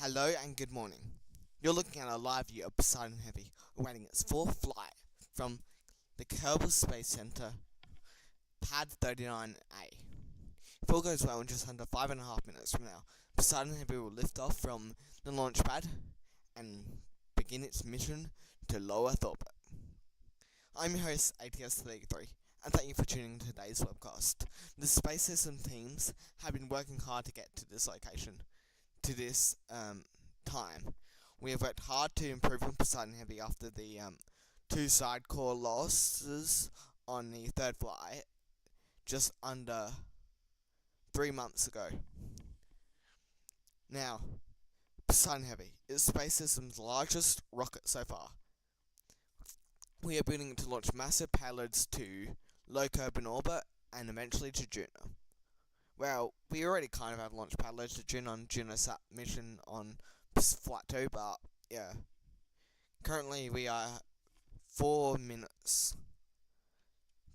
Hello and good morning. You're looking at a live view of Posideon Heavy awaiting its fourth flight from the Kerbal Space Center, Pad 39A. If all goes well, in just under 5.5 minutes from now, Posideon Heavy will lift off from the launch pad and begin its mission to low Earth orbit. I'm your host, ATS33, and thank you for tuning in to today's webcast. The Space System teams have been working hard to get to this location, to this time. We have worked hard to improve on Posideon Heavy after the two side core losses on the third flight just under 3 months ago. Now, Posideon Heavy is Space System's largest rocket so far. We are building it to launch massive payloads to low Kerbal orbit and eventually to Juno. Well, we already kind of have launched payloads to Juno on Junosat mission on Flight 2, but yeah. Currently we are 4 minutes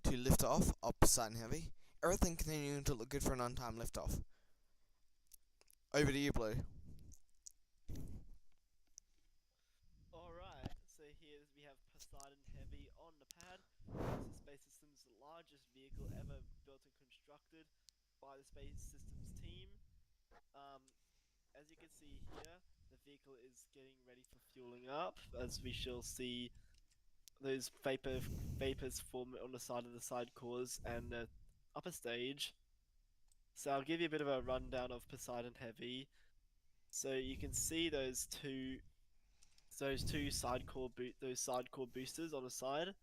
to lift off of Posideon Heavy. Everything continuing to look good for an on-time liftoff. Over to you, Blue. Alright, so here we have Poseidon Heavy on the pad. This is Space Systems' largest vehicle ever built and constructed by the Space Systems team. As you can see here, the vehicle is getting ready for fueling up, as we shall see those vapors form on the side of the side cores and the upper stage. So I'll give you a bit of a rundown of Poseidon Heavy. So you can see those two side core boosters on the side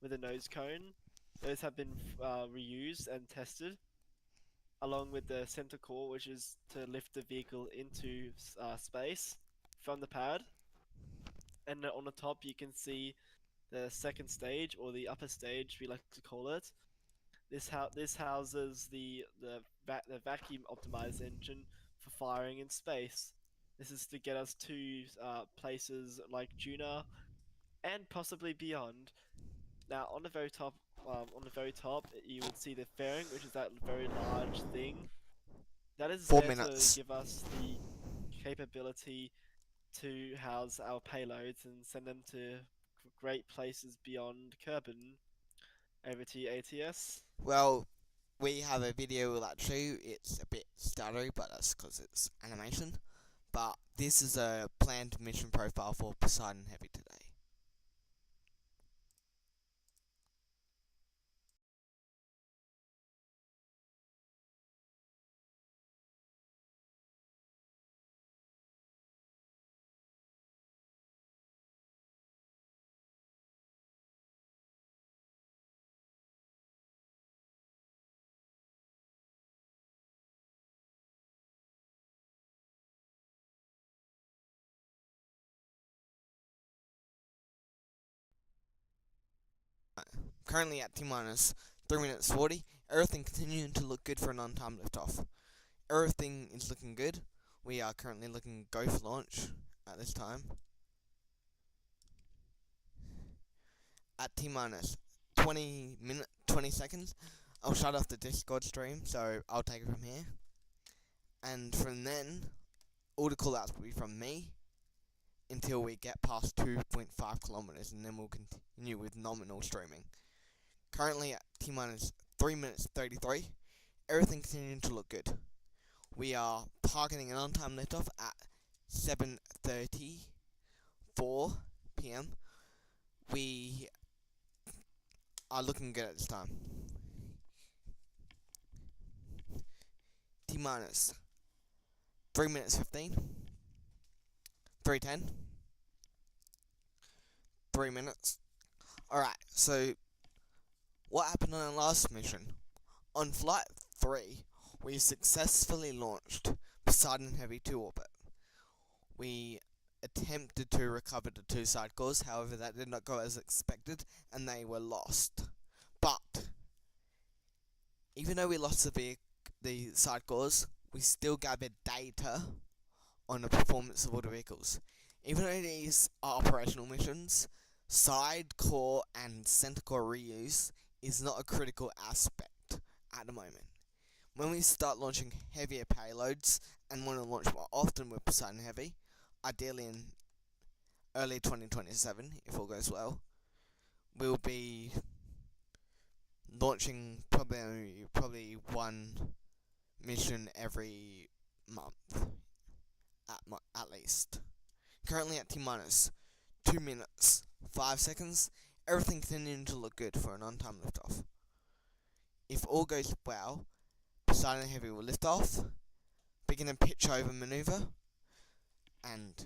with a nose cone. Those have been reused and tested, along with the center core, which is to lift the vehicle into space from the pad. And on the top, you can see the second stage, or the upper stage, we like to call it. This houses the vacuum optimized engine for firing in space. This is to get us to places like Juno and possibly beyond. Now, on the very top, you would see the fairing, which is that very large thing. That is 4 there to minutes. give us the capability to house our payloads and send them to great places beyond Kerbin. Over to you, ATS. Well, we have a video of that too. It's a bit stuttery, but that's because it's animation. But this is a planned mission profile for Posideon Heavy today. Currently at T-minus 3 minutes 40, everything continuing to look good for an on-time liftoff. Everything is looking good. We are currently looking go for launch at this time. At T-minus 20 seconds, I'll shut off the Discord stream, so I'll take it from here. And from then, all the callouts will be from me until we get past 2.5 kilometers, and then we'll continue with nominal streaming. Currently at T-minus 3 minutes 33, everything continuing to look good. We are targeting an on-time liftoff at 7:34 p.m. We are looking good at this time. T-minus 3 minutes 15, 3:10, 3 minutes. Alright, so what happened on our last mission? On Flight 3, we successfully launched Posideon Heavy to orbit. We attempted to recover the two side cores, however that did not go as expected, and they were lost. But even though we lost the side cores, we still gathered data on the performance of all the vehicles. Even though these are operational missions, side core and center core reuse is not a critical aspect at the moment. When we start launching heavier payloads and want to launch more often with Posideon Heavy, ideally in early 2027, if all goes well. We'll be launching probably one mission every month at least. Currently at T minus 2 minutes 5 seconds. Everything continuing to look good for an on-time liftoff. If all goes well, Poseidon Heavy will lift off, begin a pitch over maneuver, and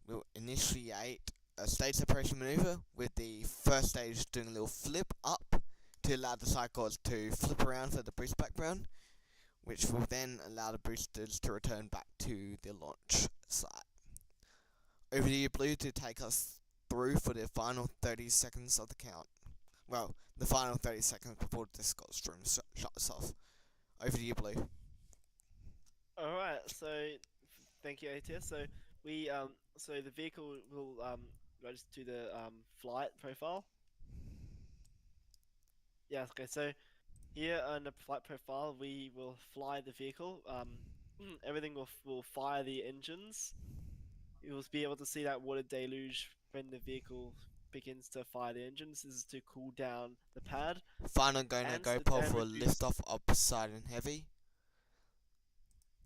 we'll initiate a stage separation maneuver with the first stage doing a little flip up to allow the sidecores to flip around for the boost back burn, which will then allow the boosters to return back to the launch site. Over to you, Blue, to take us through for the final 30 seconds of the count. Well, the final 30 seconds before the Discord stream shuts off. Over to you, Blue. Alright, so thank you, ATS. So the vehicle will register to the flight profile. Yeah, okay, so here on the flight profile, we will fly the vehicle. Everything will fire the engines. You will be able to see that water deluge when the vehicle begins to fire the engines. This is to cool down the pad. Final go pole for liftoff of Poseidon Heavy.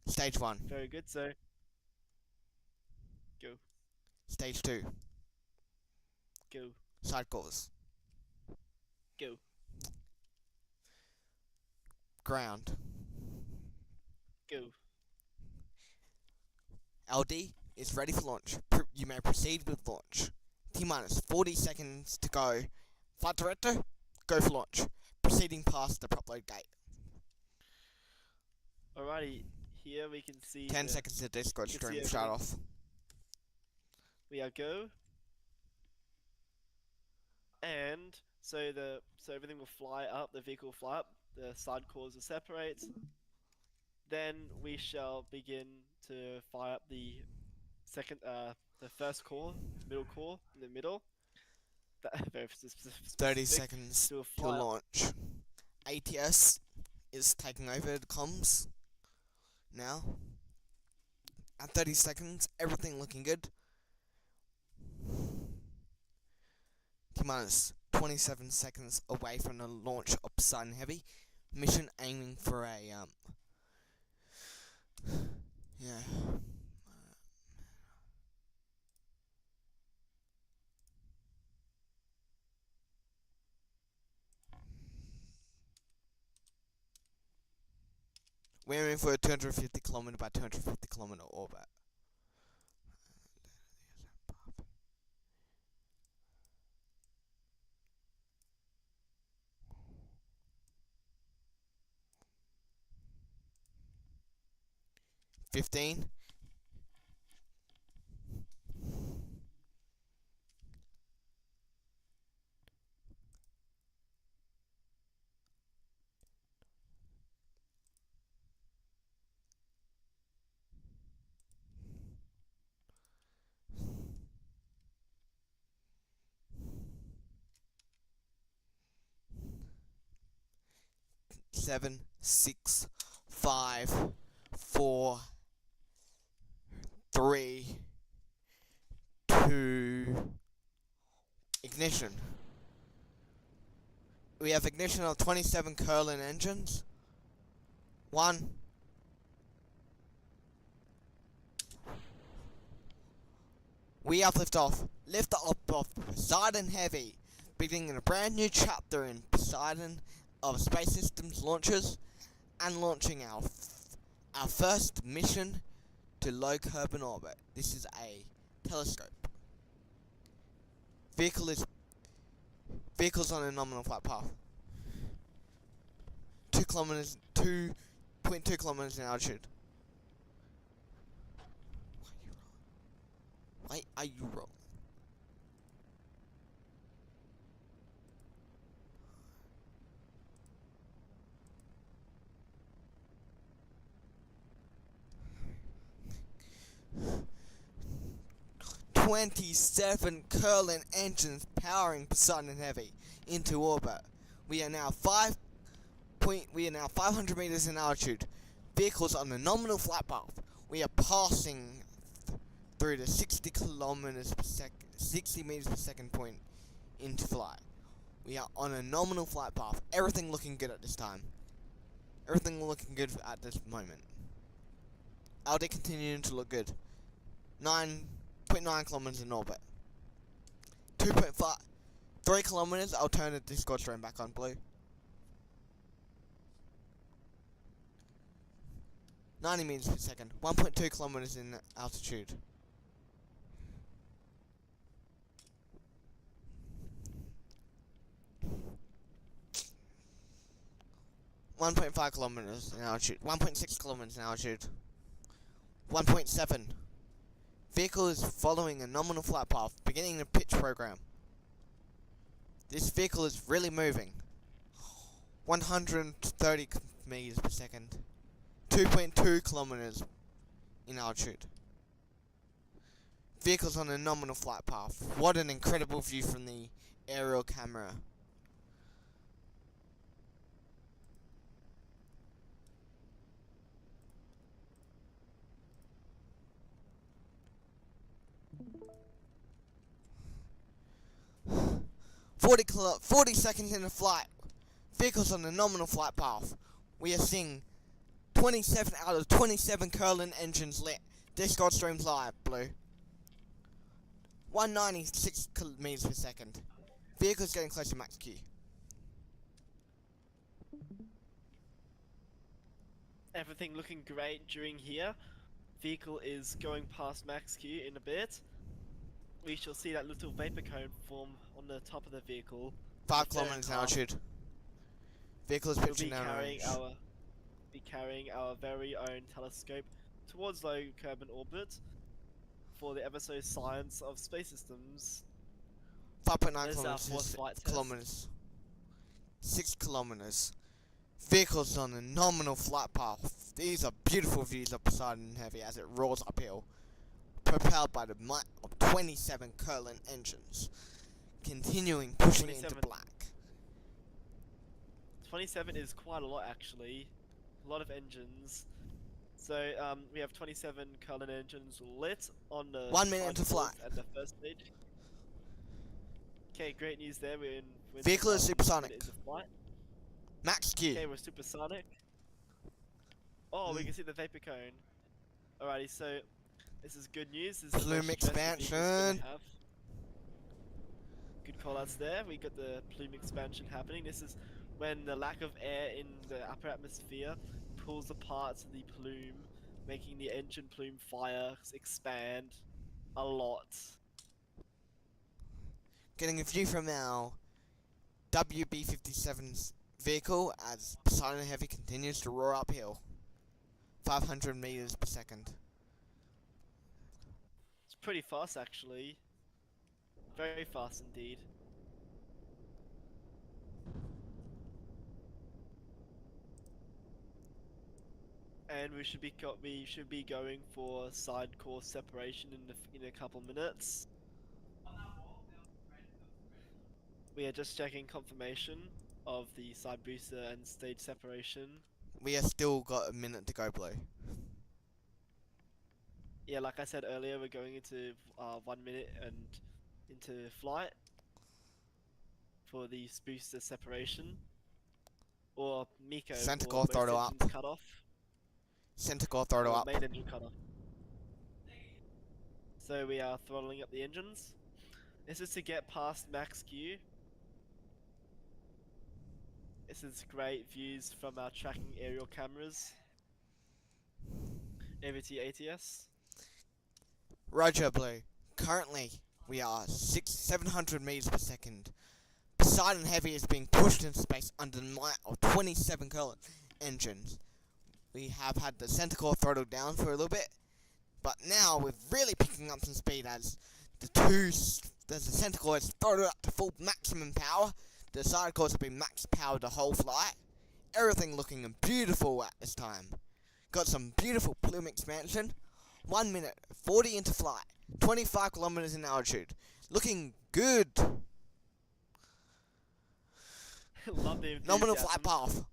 Stage 1. Very good, so go. Stage 2. Go. Sidecores. Go. Ground. Go. LD is ready for launch. You may proceed with launch. T minus 40 seconds to go. Flight director, go for launch. Proceeding past the prop load gate. Alrighty, here we can see 10 seconds to Discord stream shut off. We are go. And so everything will fly up, the vehicle will fly up, the side cores will separate. Then we shall begin to fire up the first core, middle core in the middle. 30 seconds to launch. ATS is taking over the comms now. At 30 seconds, everything looking good. T minus 27 seconds away from the launch of Poseidon Heavy. Mission aiming for a we're aiming for a 250 kilometer by 250 kilometer orbit. $15. Seven, 6, 5, 4, 3, 2, ignition. We have ignition of 27 Curlin engines. 1. We have liftoff. Liftoff of Poseidon Heavy, beginning a brand new chapter in Poseidon of Space Systems launches, and launching our first mission to low carbon orbit. This is a telescope. Vehicle's on a nominal flight path. 2.2 kilometers in altitude. Why are you rolling? "27 Curlin engines powering Posideon Heavy into orbit. We are now 500 meters in altitude. Vehicles on the nominal flight path. We are passing through the 60 kilometers per second, 60 meters per second point into flight. We are on a nominal flight path. Everything looking good at this time. Everything looking good at this moment. LD continuing to look good. 9.9 kilometers in orbit. 2.5, 3 kilometers. I'll turn the Discord stream back on, Blue. 90 meters per second. 1.2 kilometers in altitude. 1.5 kilometers in altitude. 1.6 kilometers in altitude. 1.7. Vehicle is following a nominal flight path, beginning the pitch program. This vehicle is really moving. 130 meters per second. 2.2 kilometers in altitude. Vehicle's on a nominal flight path. What an incredible view from the aerial camera. Forty seconds into flight. Vehicles on a nominal flight path. We are seeing 27 out of 27 Curlin engines lit. Discord streams live, Blue. 196 meters per second. Vehicle's getting close to max Q. Everything looking great during here. Vehicle is going past max Q in a bit. We shall see that little vapor cone form on the top of the vehicle. 5 kilometers in altitude. Vehicle is pitching down range. Be carrying our very own telescope towards low Kerbin orbit for the episode Science of Space Systems. 5.9 kilometers. 6 kilometers. Vehicles on a nominal flight path. These are beautiful views of Posideon Heavy as it roars uphill, propelled by the might of 27 Curlin engines, continuing pushing into black. 27 is quite a lot actually, a lot of engines. So we have 27 Curlin engines lit on the 1 minute into flight. At the first stage. Okay, great news there. We're Vehicle is supersonic. Max Q. Okay, we're supersonic. Oh, we can see the vapor cone. Alrighty, so this is good news. This is plume expansion. Good callouts there. We got the plume expansion happening. This is when the lack of air in the upper atmosphere pulls apart the plume, making the engine plume fires expand a lot. Getting a view from our WB-57's vehicle as Posideon Heavy continues to roar uphill. 500 meters per second. It's pretty fast actually. Very fast indeed. And we should be going for side course separation in a couple minutes. We are just checking confirmation of the side booster and stage separation. We have still got a minute to go, Blue. Yeah, like I said earlier, we're going into 1 minute and into flight for the booster separation. Or Miko. Center core throttle up. Cut off. Center core throttle up. Main engine cut off. So we are throttling up the engines. This is to get past max Q. This is great views from our tracking aerial cameras. AVT ATS. Roger, Blue. Currently, we are 700 meters per second. Posideon Heavy is being pushed into space under the might of 27 Curlin engines. We have had the center core throttled down for a little bit, but now we're really picking up some speed as the center core is throttled up to full maximum power. The side cores have been max powered the whole flight. Everything looking beautiful at this time. Got some beautiful plume expansion. 1 minute, 40 into flight. 25 kilometers in altitude. Looking good. Love the enthusiasm. Nominal flight path.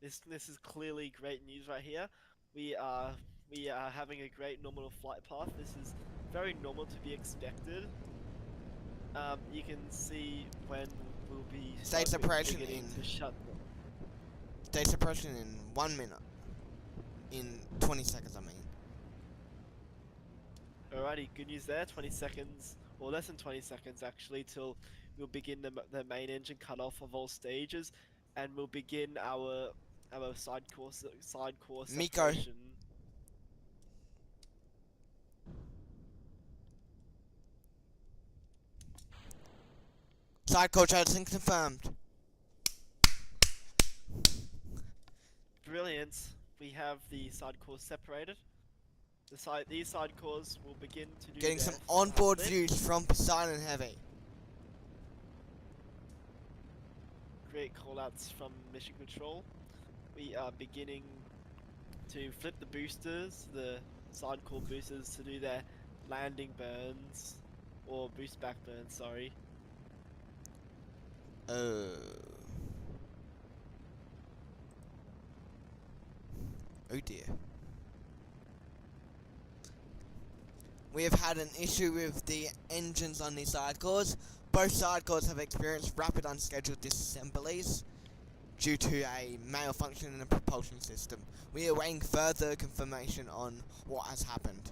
This is clearly great news right here. We are we are having a great nominal flight path. This is very normal to be expected. You can see when we'll be Stage separation beginning in to shut. stage separation in 1 minute. In 20 seconds, I mean. Alrighty, good news there. 20 seconds, or less than 20 seconds actually, till we'll begin the main engine cutoff of all stages, and we'll begin our side course Miko. separation. Side coach Edison confirmed. Brilliant. We have the side course separated. These side cores will begin to do Getting their some onboard flip. views from Posideon Heavy. Great callouts from Mission Control. We are beginning to flip the boosters, the side core boosters, to do their landing burns, or boost back burns, sorry. Oh dear. We have had an issue with the engines on these side cores. Both side cores have experienced rapid unscheduled disassemblies due to a malfunction in the propulsion system. We are awaiting further confirmation on what has happened.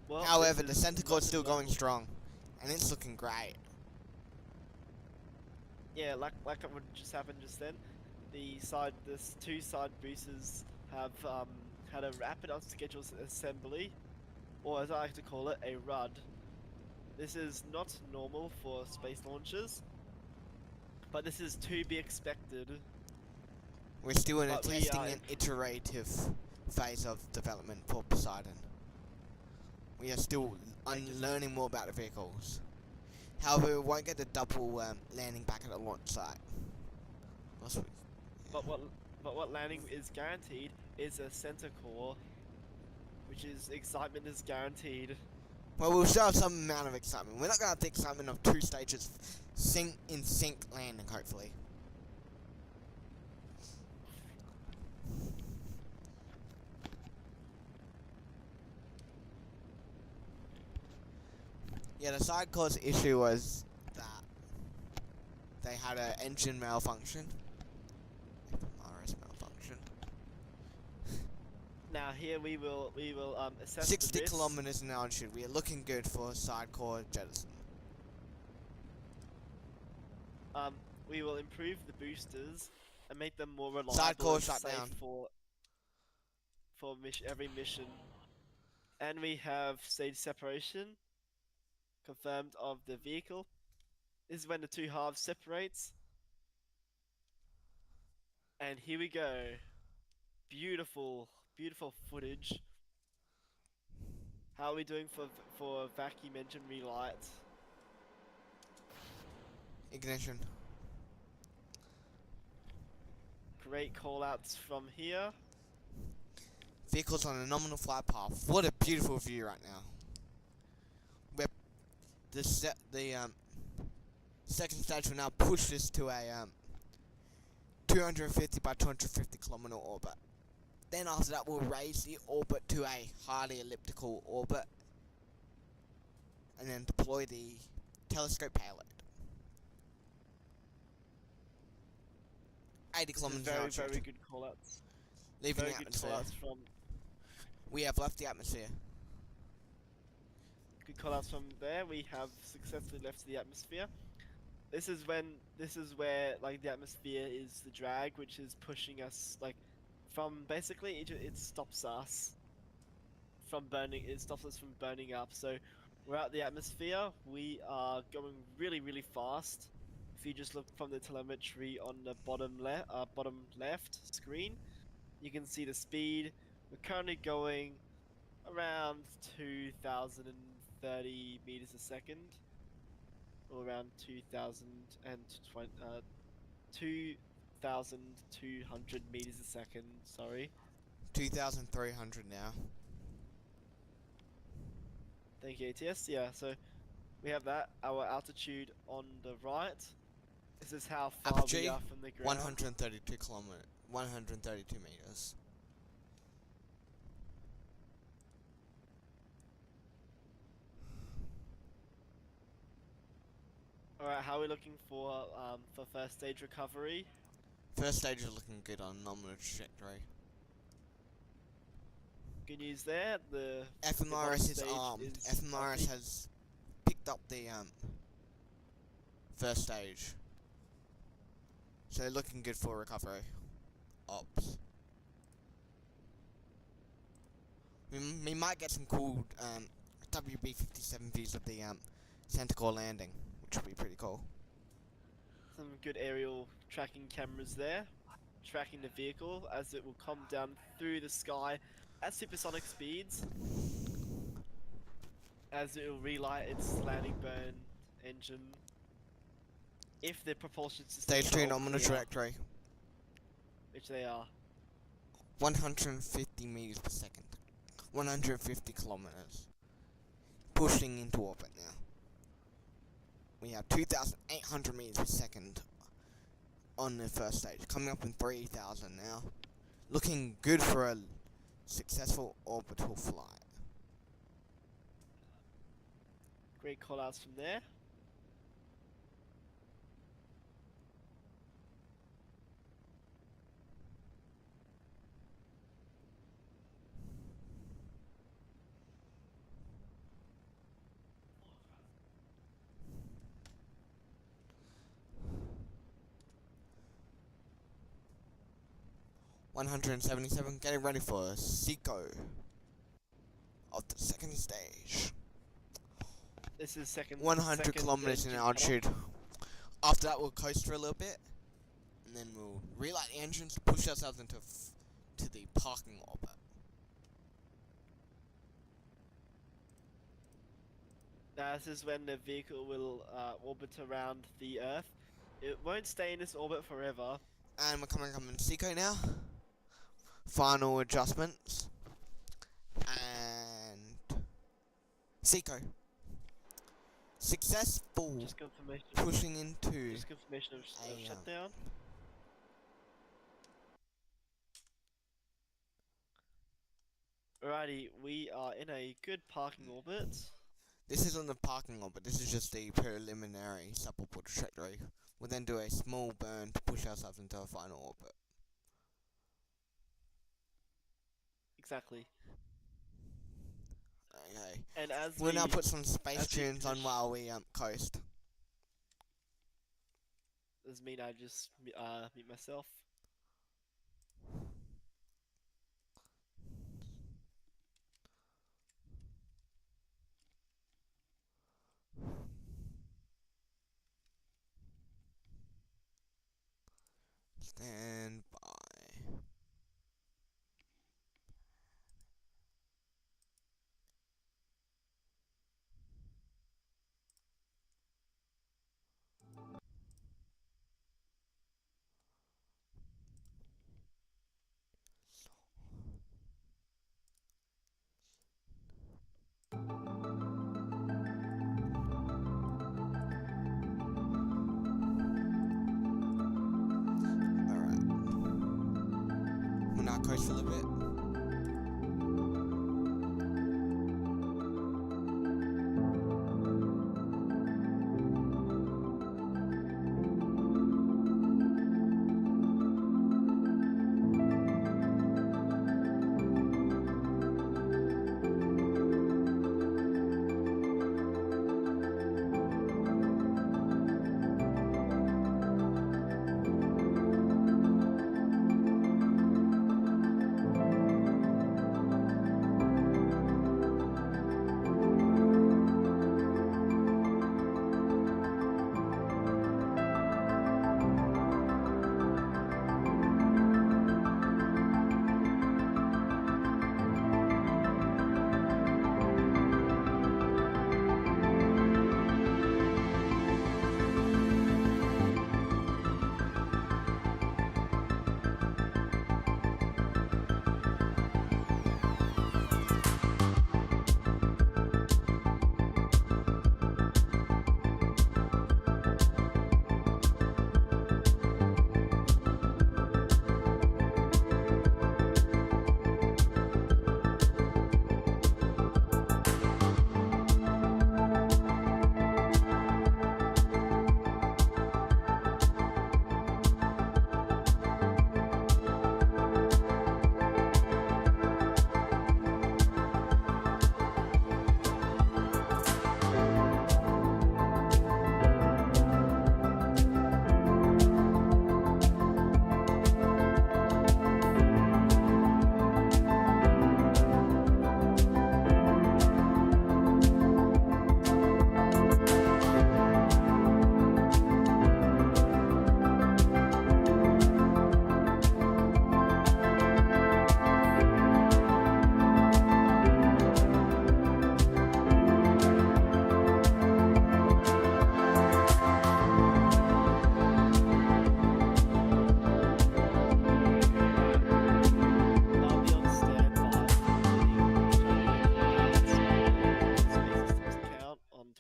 Well, However, this the is center core is not still going normal. strong, and it's looking great. Yeah, like what just happened just then. This two side boosters have had a rapid unscheduled assembly, or as I like to call it, a RUD. This is not normal for space launches, but this is to be expected. We're still in a But we testing are and iterative phase of development for Poseidon. We are still learning more about the vehicles. However, we won't get the double landing back at the launch site. But what landing is guaranteed is a center core, which is excitement is guaranteed. Well, we'll still have some amount of excitement. We're not going to have the excitement of 2 stages sync landing, hopefully. Yeah, the side course issue was that they had an engine malfunction. RS malfunction. Now here we will assess 60 the risks. kilometers an altitude. We are looking good for side core jettison. We will improve the boosters and make them more reliable Side core and shut safe down. for every mission. And we have stage separation confirmed of the vehicle. This is when the two halves separates. And here we go. Beautiful, beautiful footage. How are we doing for vacuum engine relight? Ignition. Great callouts from here. Vehicles on a nominal flight path. What a beautiful view right now. We're the second stage will now push this to a 250 by 250 kilometer orbit. Then after that, we'll raise the orbit to a highly elliptical orbit, and then deploy the telescope payload. 80 kilometers an hour. Very good callouts. Leaving Very the good atmosphere. callouts from We have left the atmosphere. good callouts from there. We have successfully left the atmosphere. This is where like the atmosphere is the drag, which is pushing us like from basically it stops us from burning. It stops us from burning up. So we're out the atmosphere. We are going really fast. If you just look from the telemetry on the bottom left screen, you can see the speed. We're currently going around 2,030 meters a second, or around 2,200 meters a second. Sorry. 2,300 now. Thank you, ATS. Yeah, so we have that. Our altitude on the right. This is how far we Apogee, are from the ground. 132 kilometers. 132 meters. Alright, how are we looking for first stage recovery? First stage is looking good on nominal trajectory. Good news there. The bottom FMRS is stage armed. is FMRS healthy. has picked up the first stage. So they're looking good for recovery. Ops. We might get some cool WB-57 views of the Center Core landing, which would be pretty cool. Some good aerial tracking cameras there, tracking the vehicle as it will come down through the sky at supersonic speeds, as it will relight its landing burn engine. If the propulsion systems Stage are 2 all nominal clear, trajectory. which they are. 150 meters per second. 150 kilometers. Pushing into orbit now. We have 2,800 meters per second on the first stage. Coming up in 3,000 now. Looking good for a successful orbital flight. Great callouts from there. $177, getting ready for Seco of the second stage. This is second. 100 second kilometers in engine altitude. After that, we'll coast for a little bit, and then we'll relight the engines to push ourselves into to the parking orbit. Now, this is when the vehicle will orbit around the Earth. It won't stay in this orbit forever. And we're coming up in Seco now. Final adjustments. And Seco. Successful. Just confirmation. Pushing into Just confirmation of shutdown. Alrighty, we are in a good parking orbit. This isn't the parking orbit, this is just the preliminary suborbital trajectory. We'll then do a small burn to push ourselves into a final orbit. Exactly. Okay. And as We'll now we put some space as we tunes on push- while we coast. does mean I just mute myself. Stand by. Alright. We'll now coast for a little bit.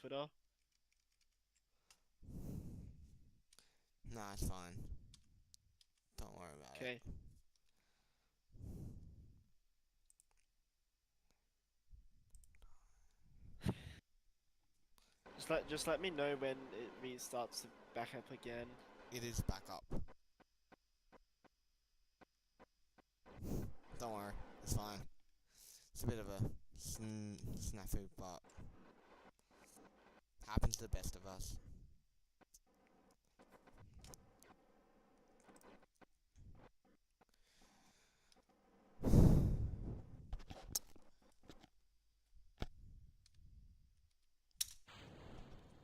Twitter. Nah, it's fine. Don't worry about it. Okay. Just let me know when it starts to back up again. It is back up. Don't worry, it's fine. It's a bit of a snafu, but happens to the best of us.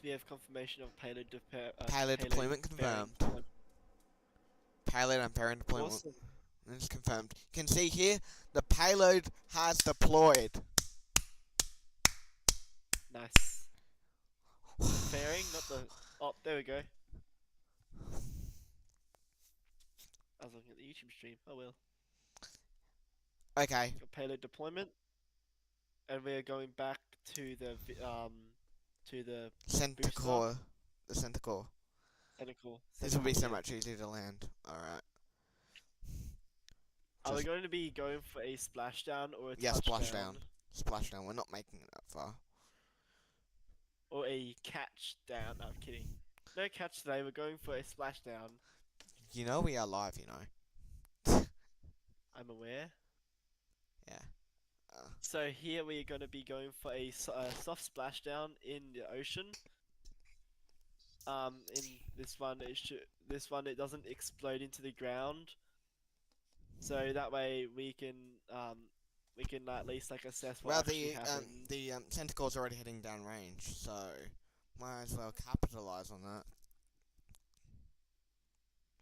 Do we have confirmation of payload Payload deployment bearing confirmed. Payload and bearing deployment Awesome. is confirmed. You can see here, the payload has deployed. Nice. Fairing, not the. Oh, there we go. I was looking at the YouTube stream. Oh well. Okay, Got payload deployment, and we are going back to the center booster. core. The center core. Tentacle. This will be so yeah. much easier to land. Alright. Are we going to be going for a splashdown or a Yeah, touchdown? splashdown. Splashdown. We're not making it that far. Or a catch down? No, I'm kidding. No catch today. We're going for a splashdown. You know we are live, you know. I'm aware. Yeah. So here we are going to be going for a soft splashdown in the ocean. In this one, it doesn't explode into the ground. So that way we can at least like assess what actually happened. The center core's already heading down range, so might as well capitalize on that.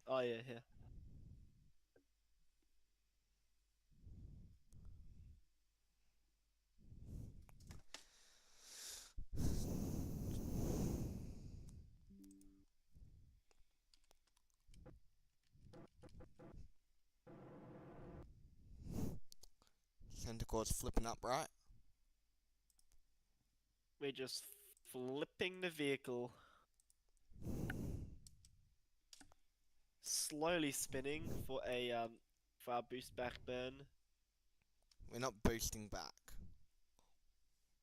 Oh yeah, yeah. Center core's flipping up, right? We're just flipping the vehicle. Slowly spinning for our boost back burn. We're not boosting back.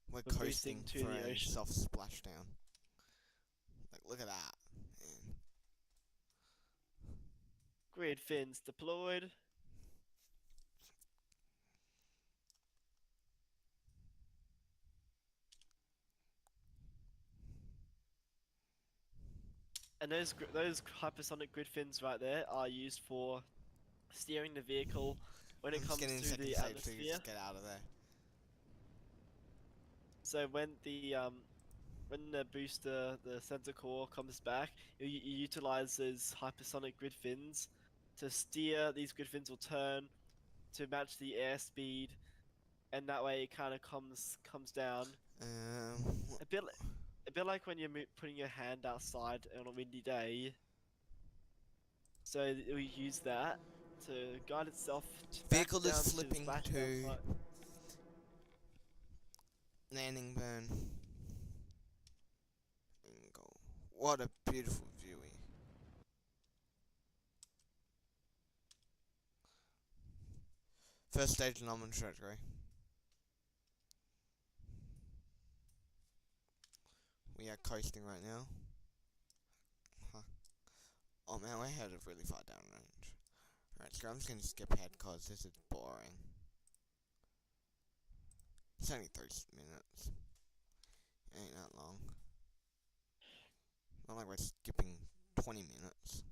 We're coasting boosting to for the a ocean. soft splashdown. Like, look at that. Man. Grid fins deployed. And those hypersonic grid fins right there are used for steering the vehicle when it comes getting through second the stage, so atmosphere. you just get out of there. So when the booster, the sensor core comes back, you utilize those hypersonic grid fins to steer. These grid fins will turn to match the airspeed, and that way it kind of comes down. Um, A bit like when you're putting your hand outside on a windy day. So we use that to guide itself back vehicle down is to the flipping splashdown to site. landing burn. And go. What a beautiful view. First stage nominal trajectory. We are coasting right now. Huh. Oh man, we're headed really far down range. Alright, so I'm just gonna skip ahead cause this is boring. It's only 30 minutes. Ain't that long. Not like we're skipping 20 minutes.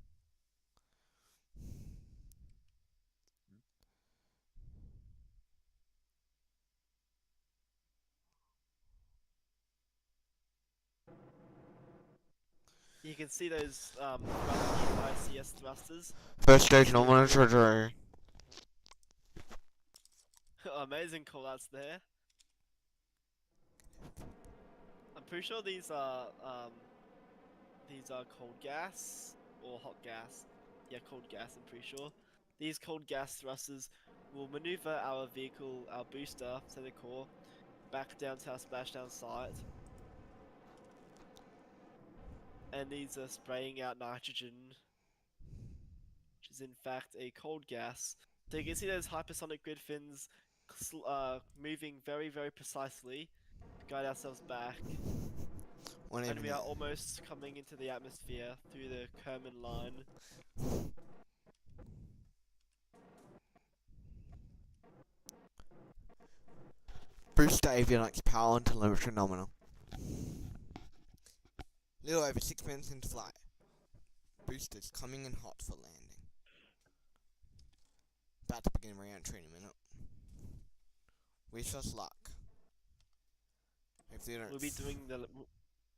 You can see those ICS thrusters. First stage nominal trajectory. Amazing callouts there. I'm pretty sure these are cold gas or hot gas. Yeah, cold gas. I'm pretty sure. These cold gas thrusters will maneuver our vehicle, our booster, so the core, back down to our splashdown site. and these are spraying out nitrogen, which is in fact a cold gas. So you can see those hypersonic grid fins moving very, very precisely to guide ourselves back. Won't And even we are almost coming into the atmosphere through the Kerman line. booster avionics power on telemetry nominal. Little over 6 minutes into flight. Boosters coming in hot for landing. About to begin re-entry in a minute. Wish us luck. Hopefully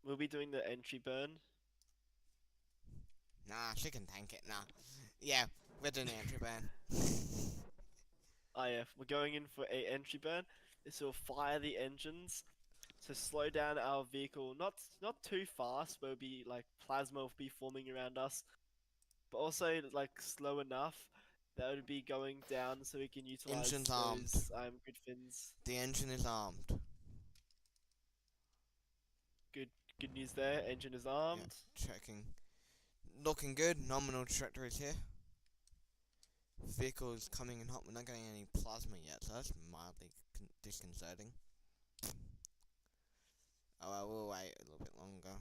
We'll be doing the entry burn. Nah, she can tank it. Nah. Yeah, we're doing the entry burn. Ah yeah, we're going in for a entry burn. This will fire the engines to slow down our vehicle. Not too fast, where it'll be like plasma will be forming around us, but also like slow enough that it would be going down so we can utilize Engine's armed. those grid fins. The engine is armed. Good news there. Engine is Yeah, armed. checking. Looking good. Nominal trajectories here. Vehicle is coming in hot. We're not getting any plasma yet, so that's mildly disconcerting. Oh, well, we'll wait a little bit longer.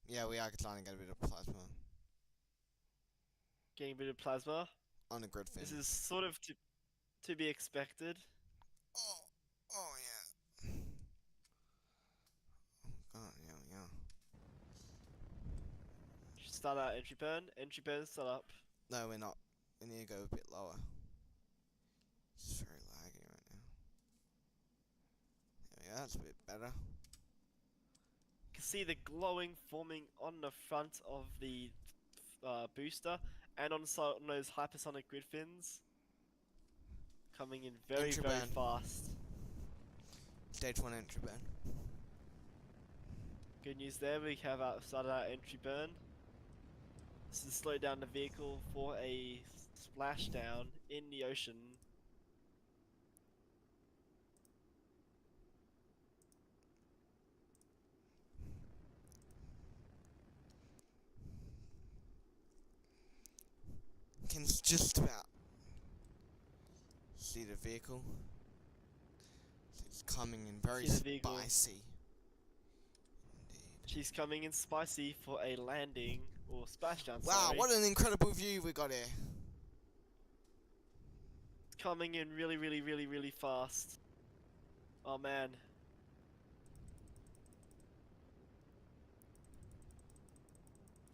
Yeah, we are starting to get a bit of plasma Getting a bit of plasma. on the grid fin. This is sort of to be expected. Oh yeah. Oh god, yeah. Start out entry burn. Entry burn, start up. No, we're not. We need to go a bit lower. It's very laggy right now. There we go, that's a bit better. You can see the glowing forming on the front of the booster and on those hypersonic grid fins. Coming in very, Entry very burn. fast. Stage 1 entry burn. Good news there, we have started our entry burn. This is slow down the vehicle for a splashdown in the ocean. Can just about see the vehicle. It's coming in very spicy. Indeed. She's coming in spicy for a landing, or splashdown, Wow, sorry. what an incredible view we got here. It's coming in really, really, really, really fast. Oh man.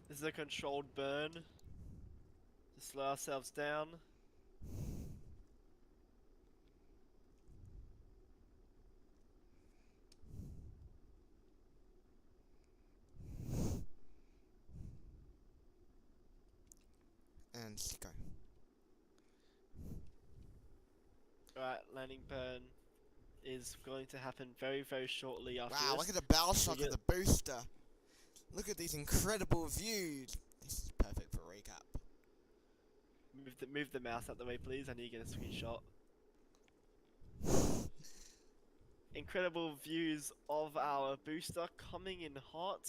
This is a controlled burn. To slow ourselves down. And go. Alright, landing burn is going to happen very, very shortly after Wow, this. look at the bow shock of the booster. Look at these incredible views. This is perfect for recap. Move the mouse out the way, please. I need to get a screenshot. Incredible views of our booster coming in hot.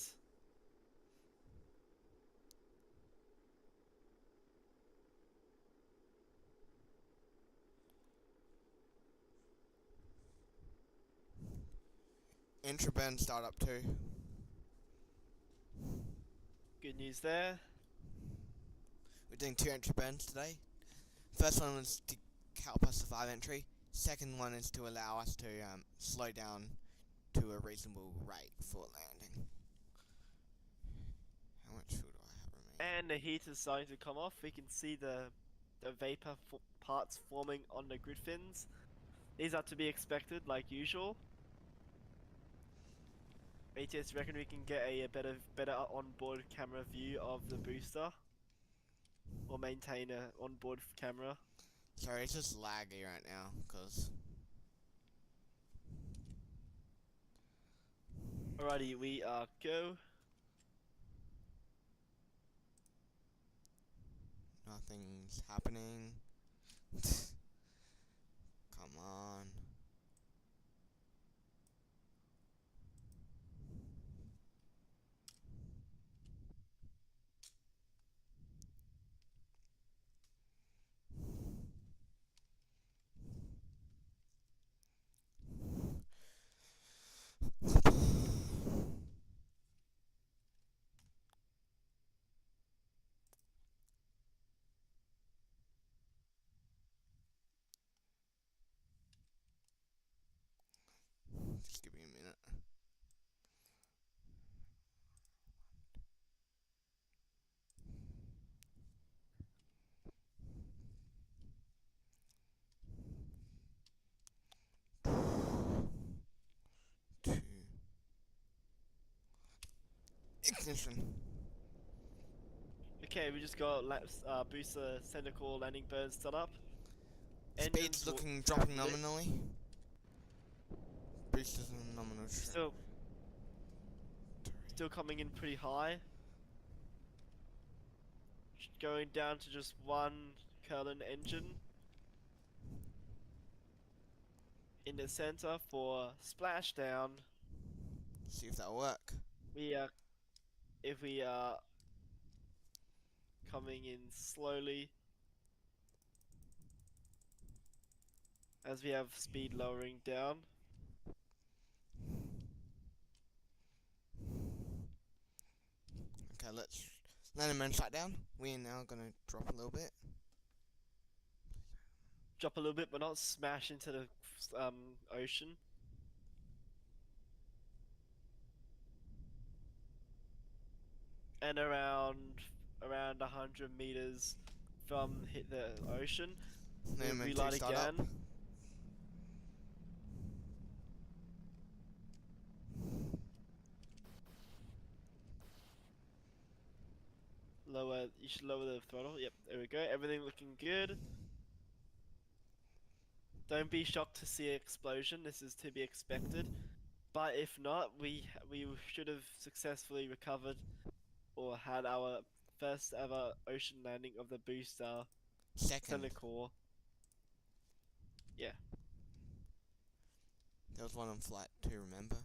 Entry burn startup 2. Good news there. We're doing 2 entry burns today. First one was to help us survive entry. Second one is to allow us to slow down to a reasonable rate for landing. How much fuel do I have remaining? And the heat is starting to come off. We can see the vapor parts forming on the grid fins. These are to be expected, like usual. ATS reckon we can get a better onboard camera view of the booster, or maintain a onboard camera. Sorry, it's just laggy right now, cause Alrighty, we are go. nothing's happening. Come on. Just give me a minute. 2. Ignition. Okay, we just got booster center core landing burn set up. Speed's Engines looking have dropping lit. nominally. Boosters on nominal. Still coming in pretty high. Going down to just one Curlin engine in the center for splashdown. See if that'll work. We are, if we are coming in slowly, as we have speed lowering down. Okay, let's land and shut down. We are now gonna drop a little bit. Drop a little bit, but not smash into the ocean. And around 100 meters from hit the ocean, we Land and relight start up. again. Lower, you should lower the throttle. Yep, there we go. Everything looking good. Don't be shocked to see an explosion. This is to be expected. But if not, we should have successfully recovered or had our first ever ocean landing of the booster Second. center core. Yeah. There was one on flight 2, remember?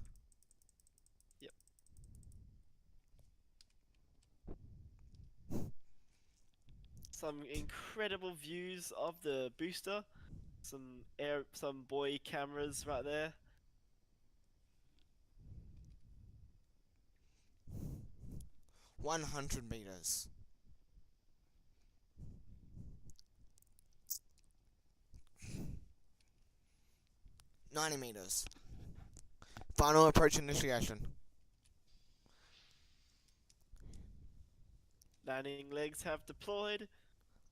Yep. Some incredible views of the booster. Some buoy cameras right there. $100. 90 meters. Final approach initiation. Landing legs have deployed.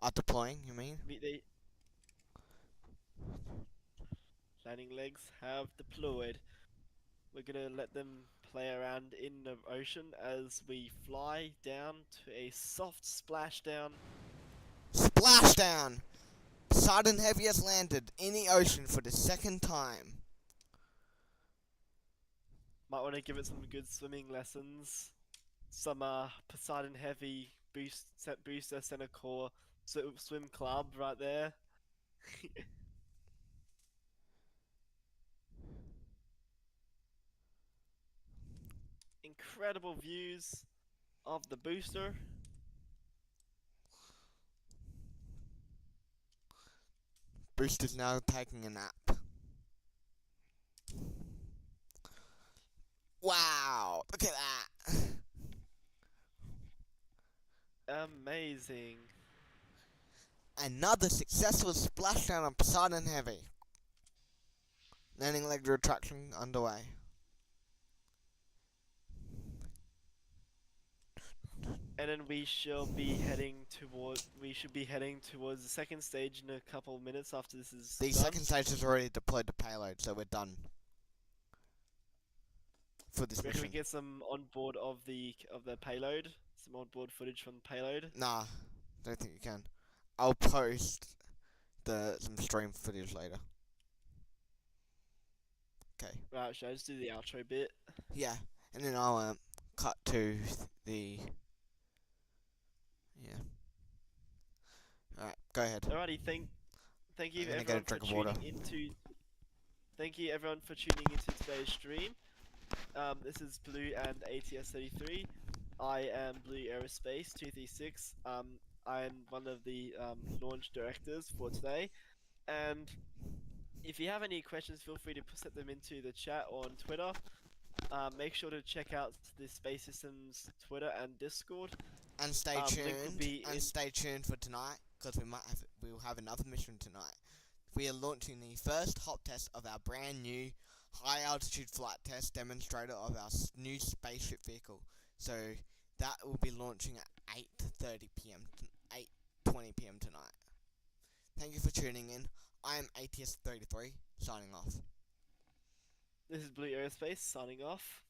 Are deploying, you mean? Landing legs have deployed. We're gonna let them play around in the ocean as we fly down to a soft splashdown. Splashdown! Poseidon Heavy has landed in the ocean for the second time. Might want to give it some good swimming lessons. Some Poseidon Heavy booster center core swim club right there. Incredible views of the booster. Booster's now taking a nap. Wow, look at that. Amazing. Another successful splashdown on Posideon Heavy. Landing leg retraction underway. And then we should be heading towards the second stage in a couple of minutes after this is The done. second stage has already deployed the payload, so we're done for this Reckon we mission. get some on board of the payload, some on board footage from the payload. Nah, don't think you can. I'll post some stream footage later. Okay. Right, should I just do the outro bit? Yeah, and then I'll cut to the. Yeah. Alright, go ahead. Alrighty, thank I'm you gonna get a everyone for drink of water. tuning into. Thank you everyone for tuning into today's stream. This is Blue and ATS33. I am Blue Aerospace 236. I am one of the launch directors for today. And if you have any questions, feel free to set them into the chat or on Twitter. Make sure to check out the Space Systems Twitter and Discord. And stay Link will tuned. be And in. stay tuned for tonight, because we'll have another mission tonight. We are launching the first hop test of our brand new high altitude flight test demonstrator of our new spaceship vehicle. So that will be launching at 8:30 p.m. 8:20 p.m. tonight. Thank you for tuning in. I am ATS33 signing off. This is Blue Aerospace signing off.